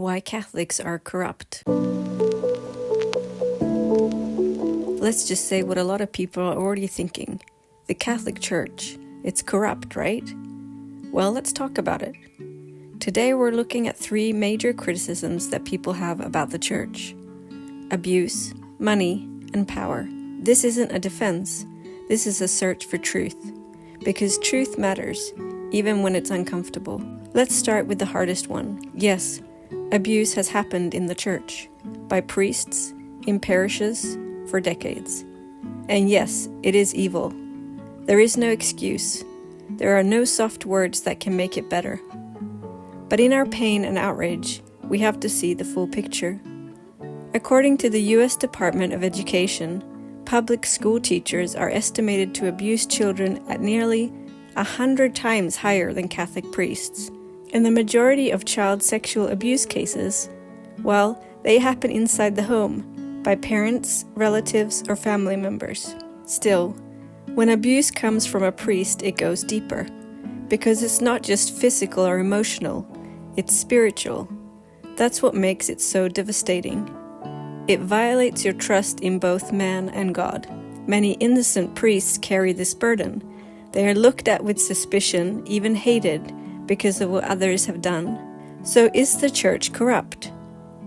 Why Catholics are corrupt. Let's just say what a lot of people are already thinking. The Catholic Church, it's corrupt, right? Well, let's talk about it. Today we're looking at 3 major criticisms that people have about the Church. Abuse, money, and power. This isn't a defense. This is a search for truth. Because truth matters, even when it's uncomfortable. Let's start with the hardest one. Yes, abuse has happened in the Church. By priests, in parishes, for decades. And yes, it is evil. There is no excuse. There are no soft words that can make it better. But in our pain and outrage, we have to see the full picture. According to the U.S. Department of Education, public school teachers are estimated to abuse children at nearly 100 times higher than Catholic priests. And the majority of child sexual abuse cases, well, they happen inside the home, by parents, relatives, or family members. Still, when abuse comes from a priest, it goes deeper, because it's not just physical or emotional, it's spiritual. That's what makes it so devastating. It violates your trust in both man and God. Many innocent priests carry this burden. They are looked at with suspicion, even hated, because of what others have done. So is the Church corrupt?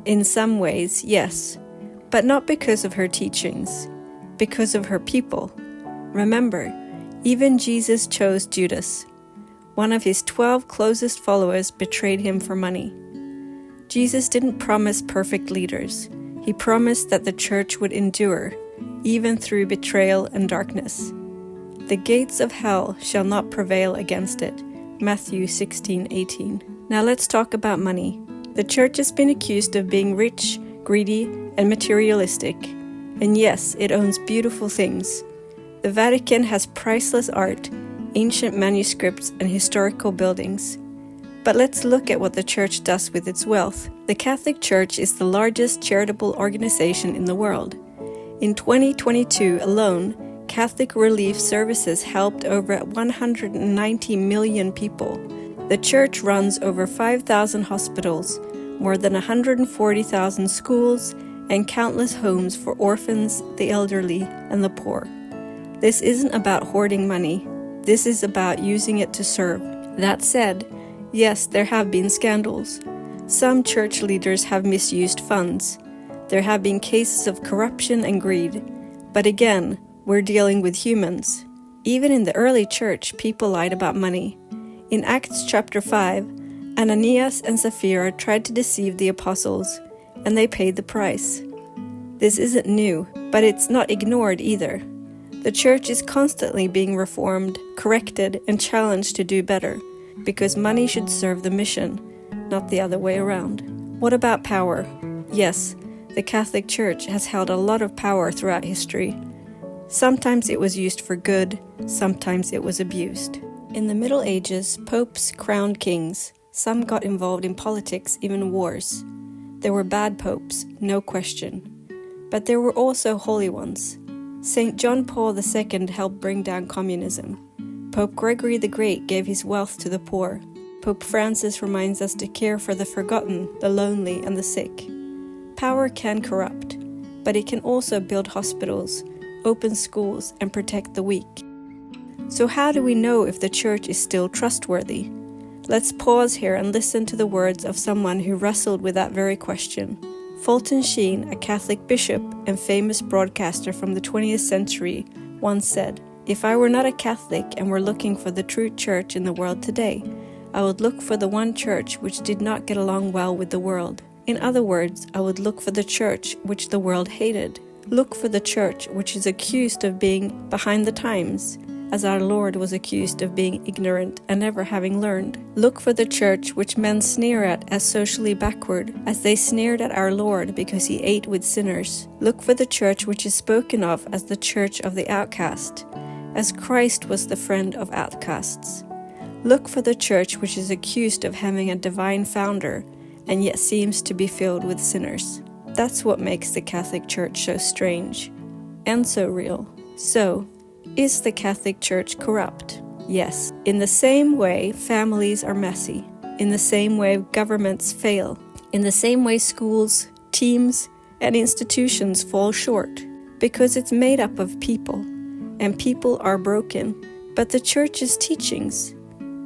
In some ways, yes. But not because of her teachings, because of her people. Remember, even Jesus chose Judas. One of his 12 closest followers betrayed him for money. Jesus didn't promise perfect leaders. He promised that the Church would endure, even through betrayal and darkness. The gates of hell shall not prevail against it. Matthew 16:18. Now let's talk about money. The Church has been accused of being rich, greedy, and materialistic. And yes, it owns beautiful things. The Vatican has priceless art, ancient manuscripts, and historical buildings. But let's look at what the Church does with its wealth. The Catholic Church is the largest charitable organization in the world. In 2022 alone, Catholic relief services helped over 190 million people. The Church runs over 5,000 hospitals, more than 140,000 schools, and countless homes for orphans, the elderly, and the poor. This isn't about hoarding money. This is about using it to serve. That said, yes, there have been scandals. Some church leaders have misused funds. There have been cases of corruption and greed. But again, we're dealing with humans. Even in the early church, people lied about money. In Acts chapter 5, Ananias and Sapphira tried to deceive the apostles, and they paid the price. This isn't new, but it's not ignored either. The Church is constantly being reformed, corrected, and challenged to do better, because money should serve the mission, not the other way around. What about power? Yes, the Catholic Church has held a lot of power throughout history. Sometimes it was used for good, sometimes it was abused. In the Middle Ages, popes crowned kings. Some got involved in politics, even wars. There were bad popes, no question. But there were also holy ones. St. John Paul II helped bring down communism. Pope Gregory the Great gave his wealth to the poor. Pope Francis reminds us to care for the forgotten, the lonely, and the sick. Power can corrupt, but it can also build hospitals, open schools, and protect the weak. So how do we know if the Church is still trustworthy? Let's pause here and listen to the words of someone who wrestled with that very question. Fulton Sheen, a Catholic bishop and famous broadcaster from the 20th century, once said, "If I were not a Catholic and were looking for the true Church in the world today, I would look for the one Church which did not get along well with the world. In other words, I would look for the Church which the world hated. Look for the Church which is accused of being behind the times, as our Lord was accused of being ignorant and never having learned. Look for the Church which men sneer at as socially backward, as they sneered at our Lord because he ate with sinners. Look for the Church which is spoken of as the Church of the outcast, as Christ was the friend of outcasts. Look for the Church which is accused of having a divine founder, and yet seems to be filled with sinners." That's what makes the Catholic Church so strange, and so real. So, is the Catholic Church corrupt? Yes. In the same way families are messy. In the same way governments fail. In the same way, schools, teams, and institutions fall short because it's made up of people, and people are broken. But the church's teachings,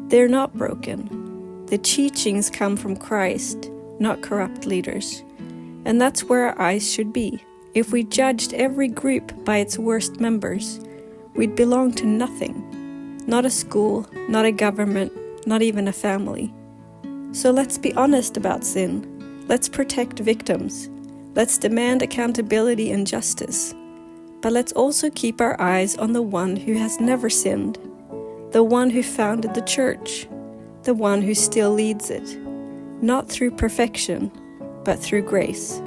they're not broken. The teachings come from Christ, not corrupt leaders. And that's where our eyes should be. If we judged every group by its worst members, we'd belong to nothing. Not a school, not a government, not even a family. So let's be honest about sin. Let's protect victims. Let's demand accountability and justice. But let's also keep our eyes on the one who has never sinned, the one who founded the church, the one who still leads it, not through perfection, but through grace.